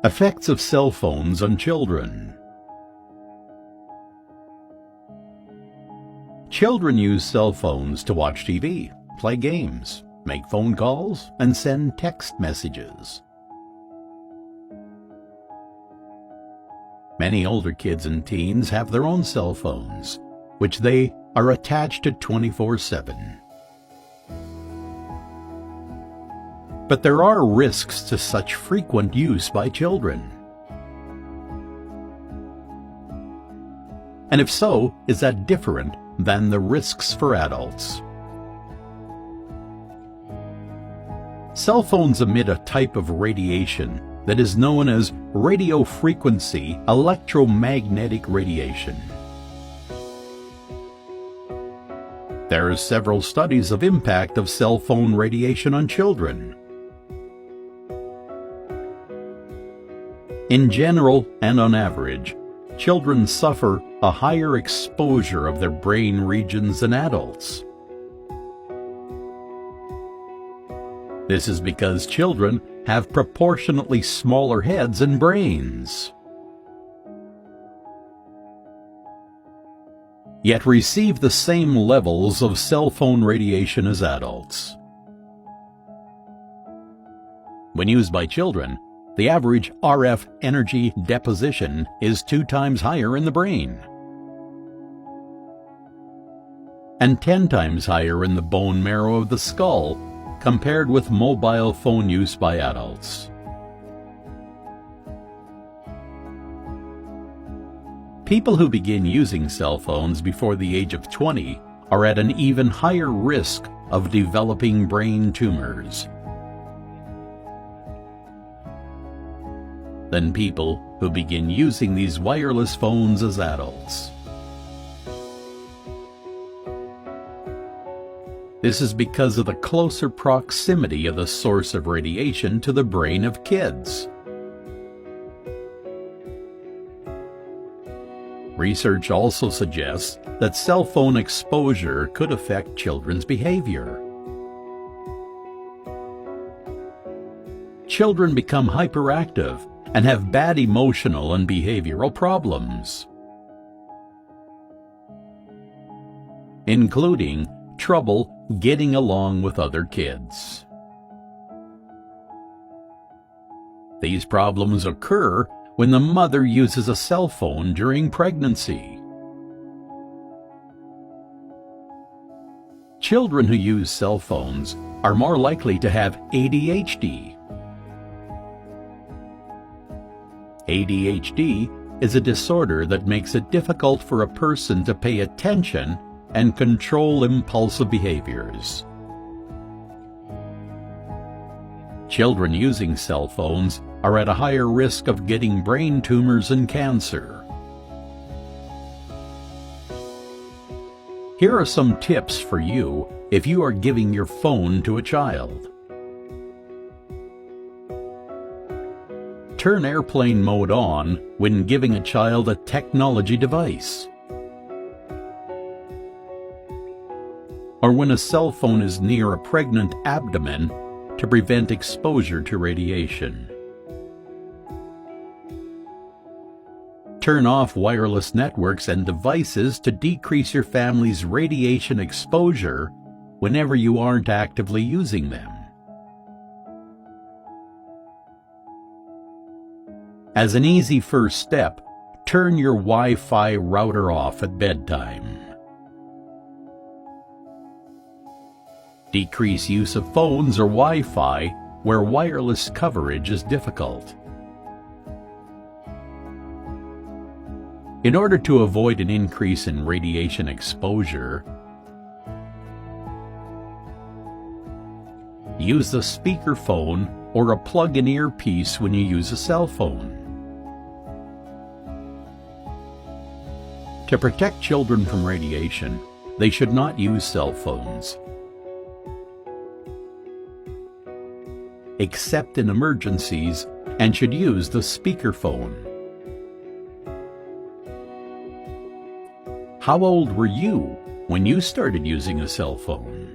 Effects of cell phones on children. Children use cell phones to watch TV, play games, make phone calls, and send text messages. Many older kids and teens have their own cell phones, which they are attached to 24/7. But there are risks to such frequent use by children. And if so, is that different than the risks for adults? Cell phones emit a type of radiation that is known as radio frequency electromagnetic radiation. There are several studies of impact of cell phone radiation on children. In general and on average, children suffer a higher exposure of their brain regions than adults. This is because children have proportionately smaller heads and brains, yet receive the same levels of cell phone radiation as adults. When used by children, the average RF energy deposition is 2 times higher in the brain and 10 times higher in the bone marrow of the skull compared with mobile phone use by adults. People who begin using cell phones before the age of 20 are at an even higher risk of developing brain tumors than people who begin using these wireless phones as adults. This is because of the closer proximity of the source of radiation to the brain of kids. Research also suggests that cell phone exposure could affect children's behavior. Children become hyperactive and have bad emotional and behavioral problems, including trouble getting along with other kids. These problems occur when the mother uses a cell phone during pregnancy. Children who use cell phones are more likely to have ADHD. ADHD is a disorder that makes it difficult for a person to pay attention and control impulsive behaviors. Children using cell phones are at a higher risk of getting brain tumors and cancer. Here are some tips for you if you are giving your phone to a child. Turn airplane mode on when giving a child a technology device, or when a cell phone is near a pregnant abdomen to prevent exposure to radiation. Turn off wireless networks and devices to decrease your family's radiation exposure whenever you aren't actively using them. As an easy first step, turn your Wi-Fi router off at bedtime. Decrease use of phones or Wi-Fi where wireless coverage is difficult. In order to avoid an increase in radiation exposure, use the speakerphone or a plug-in earpiece when you use a cell phone. To protect children from radiation, they should not use cell phones, except in emergencies, and should use the speakerphone. How old were you when you started using a cell phone?